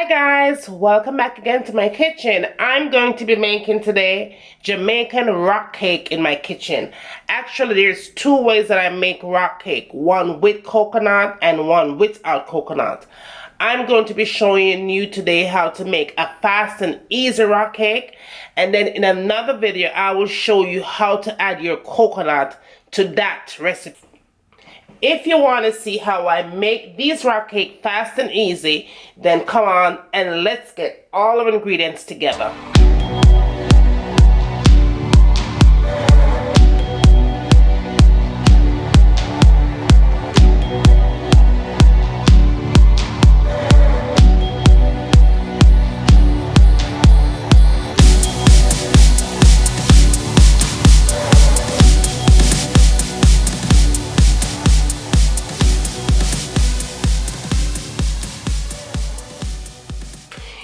guys, welcome back again to my kitchen. I'm going to be making today Jamaican rock cake in my kitchen. Actually, there's two ways that I make rock cake, one with coconut and one without coconut. I'm going to be showing you today how to make a fast and easy rock cake, and then in another video I will show you how to add your coconut to that recipe. If you want to see how I make these rock cake fast and easy, then come on and let's get all of the ingredients together.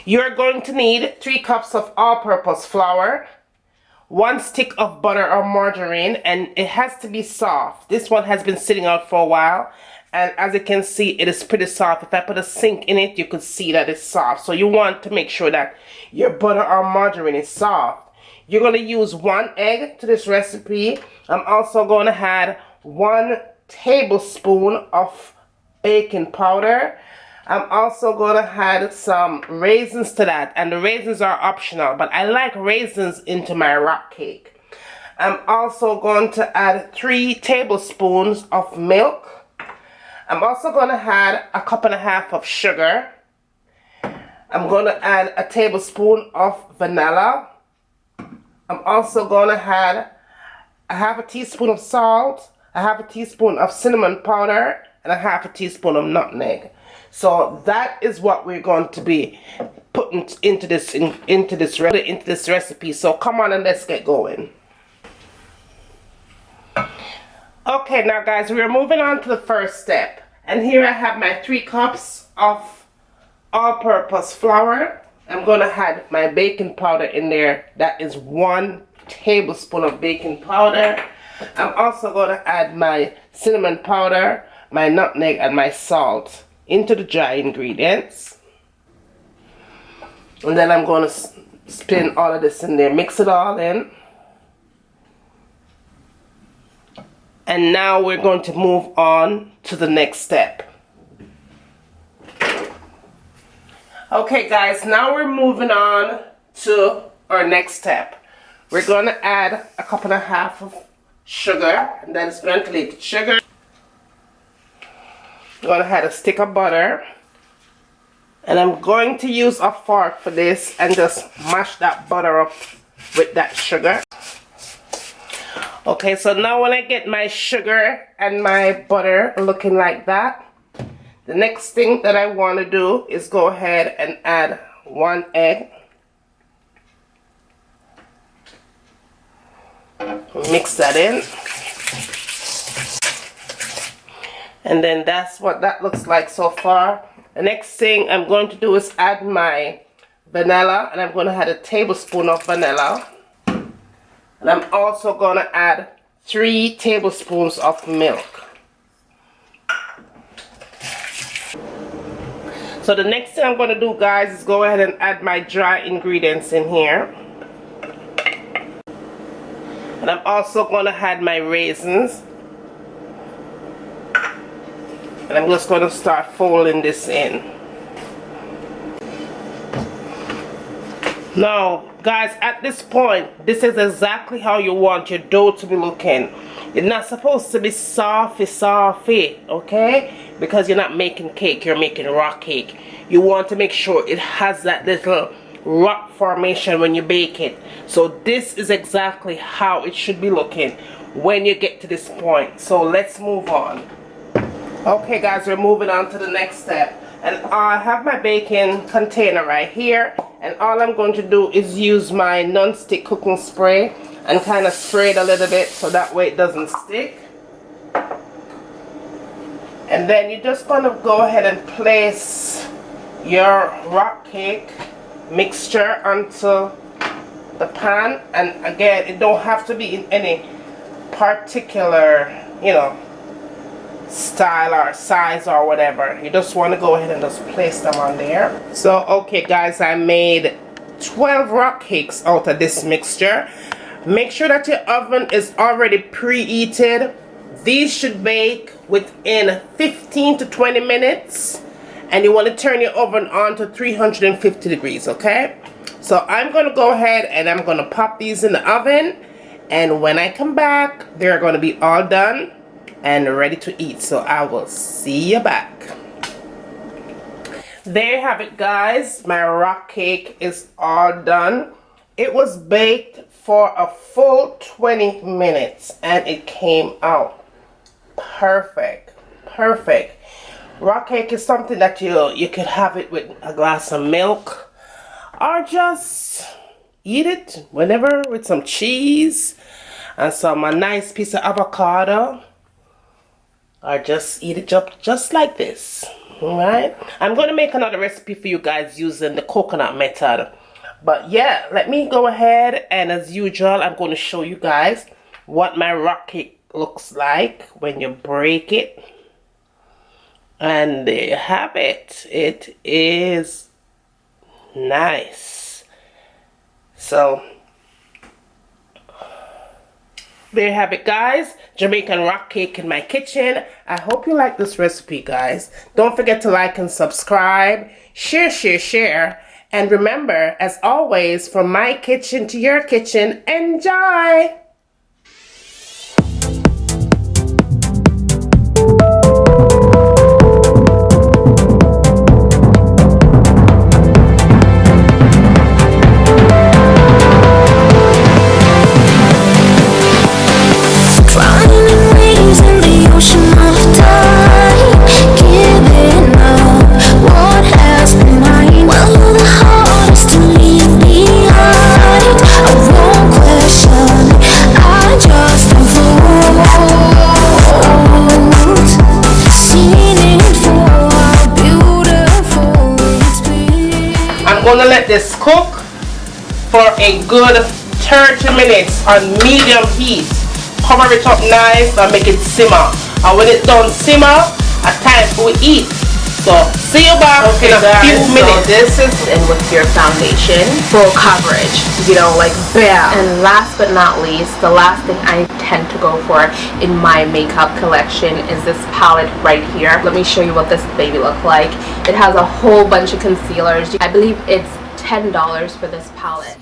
You're going to need 3 cups of all-purpose flour, 1 stick of butter or margarine, and it has to be soft. This one has been sitting out for a while, and as you can see, it is pretty soft. If I put a sink in it, you could see that it's soft. So you want to make sure that your butter or margarine is soft. You're going to use 1 egg to this recipe. I'm also going to add 1 tablespoon of baking powder. I'm also going to add some raisins to that, and the raisins are optional, but I like raisins into my rock cake. I'm also going to add 3 tablespoons of milk. I'm also going to add a cup and a half of sugar. I'm going to add a tablespoon of vanilla. I'm also going to add a half a teaspoon of salt, a half a teaspoon of cinnamon powder, and a half a teaspoon of nutmeg. So that is what we're going to be putting into this recipe. So come on and let's get going. Okay, now guys, we're moving on to the first step. And here I have my 3 cups of all-purpose flour. I'm going to add my baking powder in there. That is 1 tablespoon of baking powder. I'm also going to add my cinnamon powder, my nutmeg, and my salt into the dry ingredients, and then I'm going to spin all of this in there, mix it all in, and now we're going to move on to the next step. Okay guys, now we're moving on to our next step. We're going to add a cup and a half of sugar, and that is granulated sugar. I'm going to add a stick of butter, and I'm going to use a fork for this and just mash that butter up with that sugar. Okay, so now when I get my sugar and my butter looking like that, the next thing that I want to do is go ahead and add 1 egg. Mix that in. And then that's what that looks like so far. The next thing I'm going to do is add my vanilla, and I'm going to add a tablespoon of vanilla. And I'm also going to add 3 tablespoons of milk. So the next thing I'm going to do, guys, is go ahead and add my dry ingredients in here. And I'm also going to add my raisins. And I'm just going to start folding this in. Now, guys, at this point, this is exactly how you want your dough to be looking. It's not supposed to be soft-y, okay? Because you're not making cake, you're making rock cake. You want to make sure it has that little rock formation when you bake it. So this is exactly how it should be looking when you get to this point. So let's move on. Okay guys, we're moving on to the next step, and I have my baking container right here, and all I'm going to do is use my non-stick cooking spray and kind of spray it a little bit so that way it doesn't stick. And then you're just going to go ahead and place your rock cake mixture onto the pan, and again, it don't have to be in any particular, style or size or whatever. You just want to go ahead and just place them on there. So okay guys, I made 12 rock cakes out of this mixture. Make sure that your oven is already preheated. These should bake within 15 to 20 minutes, and you want to turn your oven on to 350 degrees, okay? So I'm going to go ahead and I'm going to pop these in the oven, and when I come back, they're going to be all done and ready to eat. So I will see you back. There you have it guys, my rock cake is all done. It was baked for a full 20 minutes and it came out perfect. Rock cake is something that you could have it with a glass of milk, or just eat it whenever with some cheese and a nice piece of avocado, or just eat it just like this. All right, I'm going to make another recipe for you guys using the coconut method. But yeah, let me go ahead, and as usual, I'm going to show you guys what my rock cake looks like when you break it. And there you have it. It is nice. So there you have it guys, Jamaican rock cake in my kitchen. I hope you like this recipe guys. Don't forget to like and subscribe, share, and remember, as always, from my kitchen to your kitchen, enjoy! I'm gonna let this cook for a good 30 minutes on medium heat. Cover it up nice and make it simmer. And when it's done simmer, it's time for we eat. So see you back in a few minutes. So this is in with your foundation, full coverage, you know, like bam. And last but not least, the last thing I tend to go for in my makeup collection is this palette right here. Let me show you what this baby looks like. It has a whole bunch of concealers. I believe it's $10 for this palette.